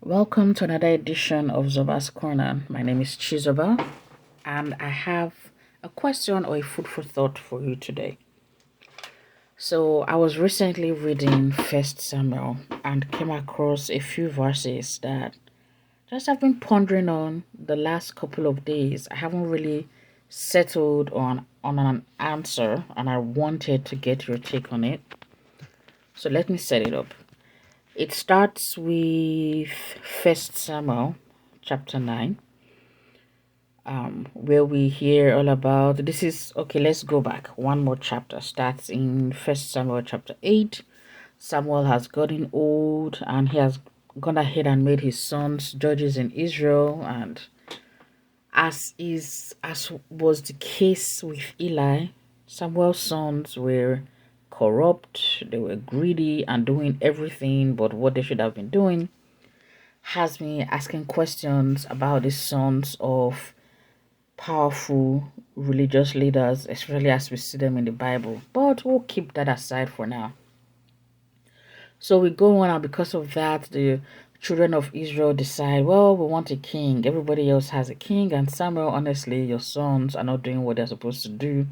Welcome to another edition of Zoba'scorner. My name is Chizoba, and I have a question or a food for thought for you today. So I was recently reading First Samuel and came across a few verses that just have been pondering on the last couple of days. I haven't really settled on an answer, and I wanted to get your take on it. So let me set it up. It starts with First Samuel chapter 9, where we hear all about this is okay. Let's go back one more chapter. Starts in First Samuel chapter 8. Samuel has gotten old and he has gone ahead and made his sons judges in Israel, and as was the case with Eli, Samuel's sons were corrupt, they were greedy and doing everything but what they should have been doing. Has me asking questions about the sons of powerful religious leaders, especially as we see them in the Bible. But we'll keep that aside for now. So we go on, and because of that, the children of Israel decide, well, we want a king. Everybody else has a king, and Samuel, honestly, your sons are not doing what they're supposed to do.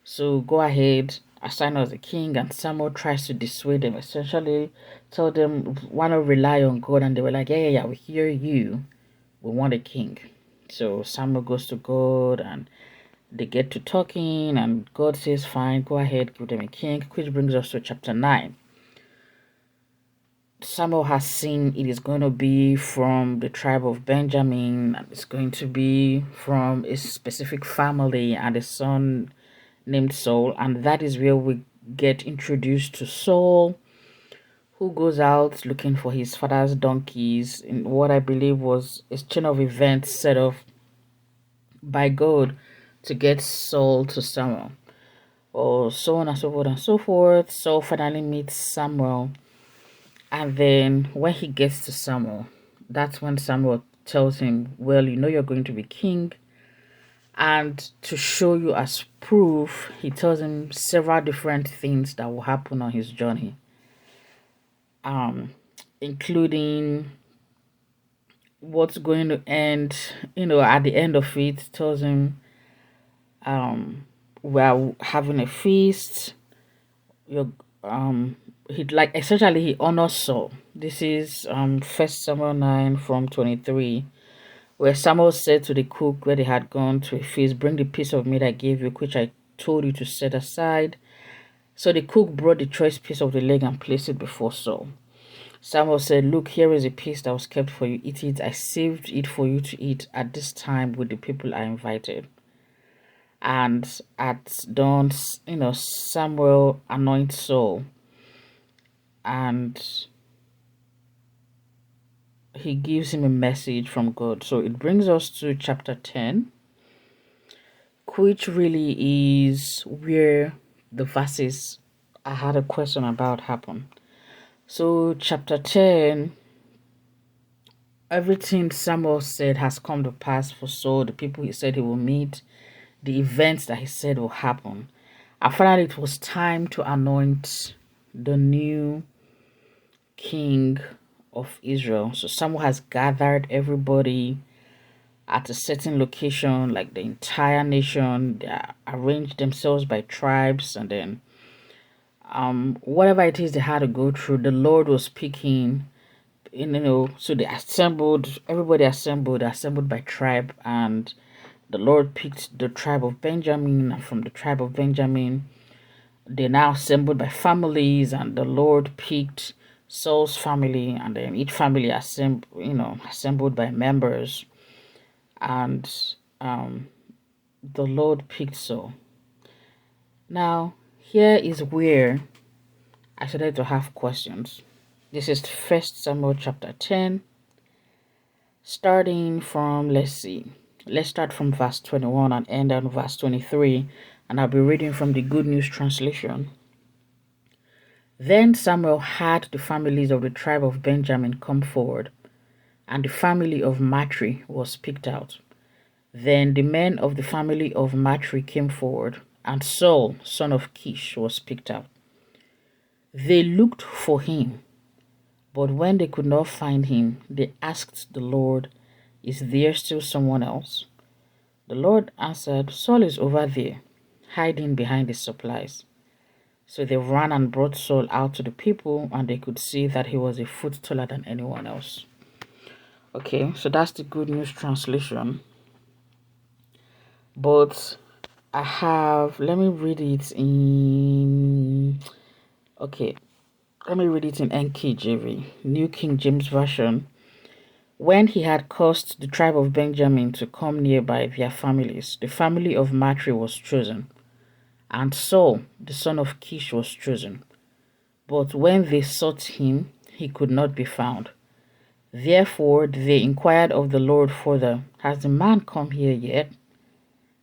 So go ahead, assign us a king, and Samuel tries to dissuade them, essentially tell them, why not rely on God? And they were like, yeah, we hear you. We want a king. So Samuel goes to God and they get to talking, and God says, fine, go ahead, give them a king, which brings us to chapter 9. Samuel has seen it is going to be from the tribe of Benjamin, and it's going to be from a specific family and a son named Saul, and that is where we get introduced to Saul, who goes out looking for his father's donkeys in what I believe was a chain of events set off by God to get Saul to Samuel, or so on and so forth and so forth. Saul finally meets Samuel, and then when he gets to Samuel, that's when Samuel tells him, well, you know you're going to be king. And to show you as proof, he tells him several different things that will happen on his journey. Including what's going to end, at the end of it, tells him, we're having a feast. You're he like essentially he honors Saul. This is First Samuel 9 from 23, where Samuel said to the cook where they had gone to a feast, bring the piece of meat I gave you, which I told you to set aside. So the cook brought the choice piece of the leg and placed it before Saul. Samuel said, look, here is a piece that was kept for you. Eat it. I saved it for you to eat at this time with the people I invited. And at dawn, Samuel anoints Saul, and he gives him a message from God. So it brings us to chapter 10, which really is where the verses I had a question about happen. So chapter 10, everything Samuel said has come to pass for Saul, the people he said he will meet, the events that he said will happen. And finally, it was time to anoint the new king of Israel. So Samuel has gathered everybody at a certain location, like the entire nation. They arranged themselves by tribes, and then whatever it is they had to go through, the Lord was speaking. So they assembled, everybody assembled by tribe, and the Lord picked the tribe of Benjamin, and from the tribe of Benjamin, they now assembled by families, and the Lord picked Saul's family, and then each family assembled by members, and the Lord picked Saul. Now, here is where I started to have questions. This is First Samuel chapter 10, starting from, let's start from verse 21 and end on verse 23, and I'll be reading from the Good News Translation. Then Samuel had the families of the tribe of Benjamin come forward, and the family of Matri was picked out. Then the men of the family of Matri came forward, and Saul, son of Kish, was picked out. They looked for him But when they could not find him, they asked the Lord, "Is there still someone else?" The Lord answered, "Saul is over there, hiding behind his supplies." So they ran and brought Saul out to the people, and they could see that he was a foot taller than anyone else. Okay, so that's the Good News translation. But I have, let me read it in, okay, let me read it in NKJV, New King James Version. When he had caused the tribe of Benjamin to come nearby their families, the family of Matri was chosen, and Saul, the son of Kish, was chosen. But when they sought him, he could not be found. Therefore they inquired of the Lord further, "Has the man come here yet?"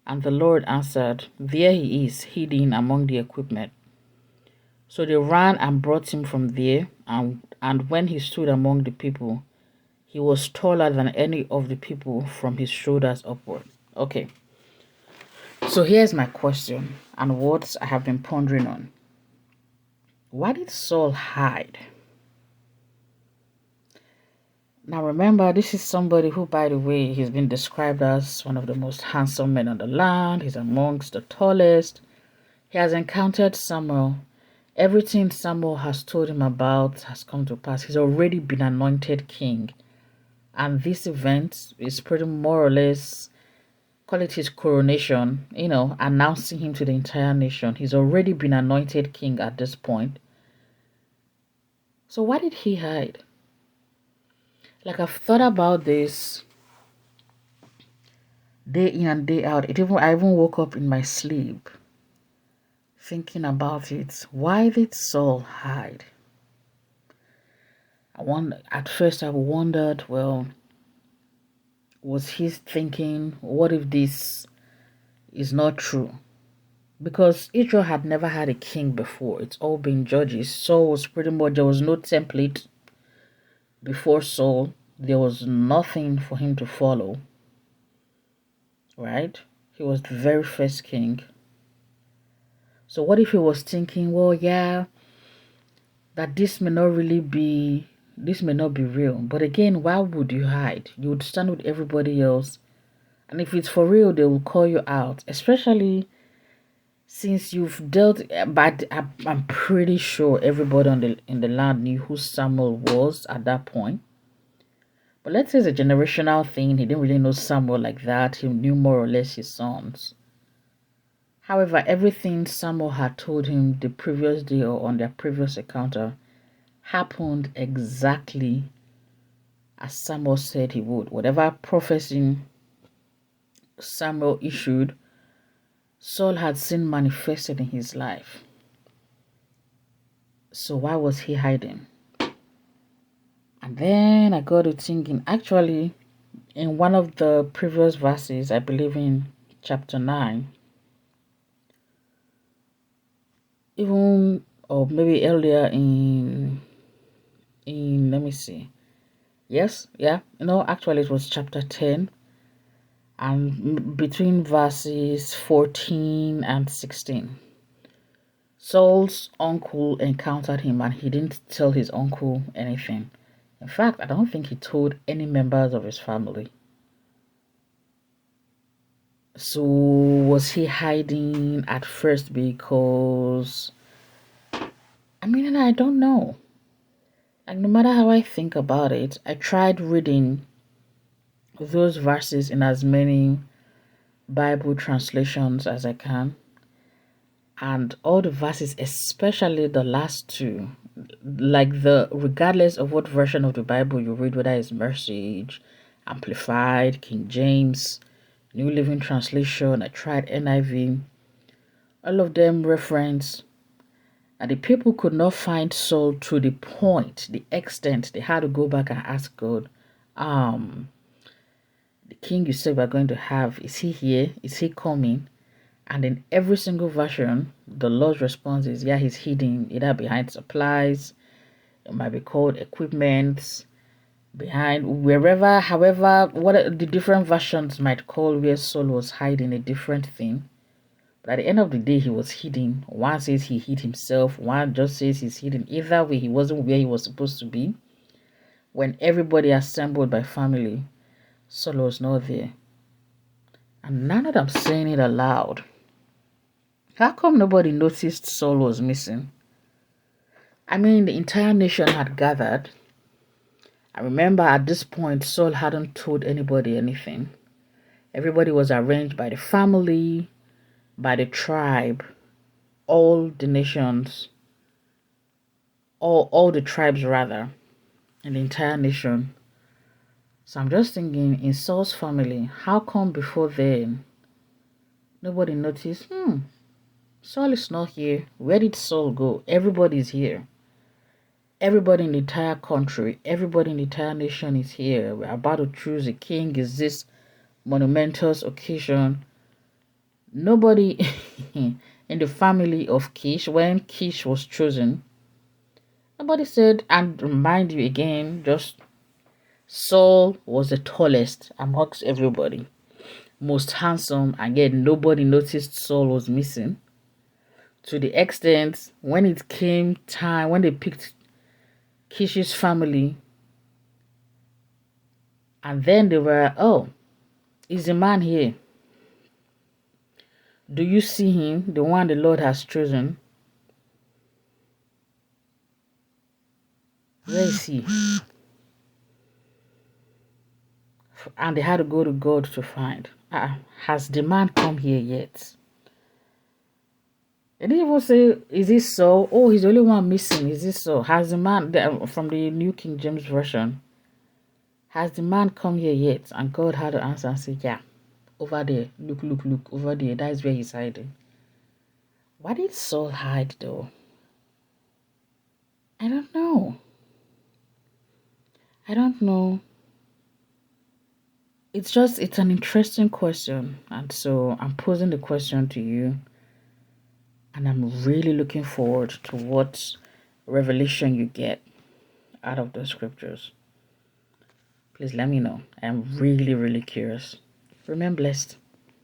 And the Lord answered, "There he is, hidden among the equipment." So they ran and brought him from there, and when he stood among the people, he was taller than any of the people from his shoulders upward. Okay, so here's my question and what I have been pondering on. Why did Saul hide? Now remember, this is somebody who, by the way, he's been described as one of the most handsome men on the land. He's amongst the tallest. He has encountered Samuel. Everything Samuel has told him about has come to pass. He's already been anointed king. And this event is pretty more or less, call it his coronation, announcing him to the entire nation. He's already been anointed king at this point. So why did he hide? Like, I've thought about this day in and day out. I even woke up in my sleep thinking about it. Why did Saul hide? At first I wondered, well, was he thinking, what if this is not true? Because Israel had never had a king before. It's all been judges. Saul was pretty much, there was no template before Saul. There was nothing for him to follow. Right? He was the very first king. So what if he was thinking, well, yeah, that this may not be real. But again, why would you hide? You would stand with everybody else. And if it's for real, they will call you out. Especially since you've dealt, but I'm pretty sure everybody in the land knew who Samuel was at that point. But let's say it's a generational thing. He didn't really know Samuel like that. He knew more or less his sons. However, everything Samuel had told him the previous day or on their previous encounter happened exactly as Samuel said he would. Whatever prophecy Samuel issued, Saul had seen manifested in his life. So why was he hiding? And then I got to thinking, actually, in one of the previous verses, I believe in chapter 9, even, or maybe earlier in let me see. Yes, yeah, actually it was chapter 10, and between verses 14 and 16. Saul's uncle encountered him and he didn't tell his uncle anything. In fact, I don't think he told any members of his family. So was he hiding at first because, I don't know. Like, no matter how I think about it, I tried reading those verses in as many Bible translations as I can. And all the verses, especially the last two, like regardless of what version of the Bible you read, whether it's Message, Amplified, King James, New Living Translation, I tried NIV, all of them reference and the people could not find Saul to the point, the extent they had to go back and ask God, the king you said we're going to have, is he here? Is he coming? And in every single version, the Lord's response is, yeah, he's hidden either behind supplies, it might be called equipment, behind wherever, however, what the different versions might call where Saul was hiding a different thing. But at the end of the day, he was hidden. One says he hid himself, one just says he's hidden. Either way, he wasn't where he was supposed to be. when everybody assembled by family, Saul was not there. And now that I'm saying it aloud, how come nobody noticed Saul was missing? I mean, the entire nation had gathered. I remember at this point, Saul hadn't told anybody anything. Everybody was arranged by the family, by the tribe, all the nations, all the tribes rather, in the entire nation. So I'm just thinking, in Saul's family, how come before then nobody noticed? Saul is not here. Where did Saul go? Everybody's here. Everybody in the entire country, everybody in the entire nation is here. We're about to choose a king. Is this monumentous occasion? Nobody in the family of Kish, when Kish was chosen, nobody said, and remind you again, just Saul was the tallest amongst everybody, most handsome, and yet nobody noticed Saul was missing. To the extent, when it came time, when they picked Kish's family, and then they were, oh, is a man here? Do you see him, the one the Lord has chosen? Where is he? And they had to go to God to find. Has the man come here yet? They didn't even say, is this so? Oh, he's the only one missing. Is this so? Has the man, from the New King James Version, has the man come here yet? And God had to answer and say, yeah, over there. Look, look, look, over there. That is where he's hiding. Why did Saul hide though? I don't know. I don't know. It's an interesting question. And so I'm posing the question to you. And I'm really looking forward to what revelation you get out of the scriptures. Please let me know. I'm really, really curious. Remain blessed.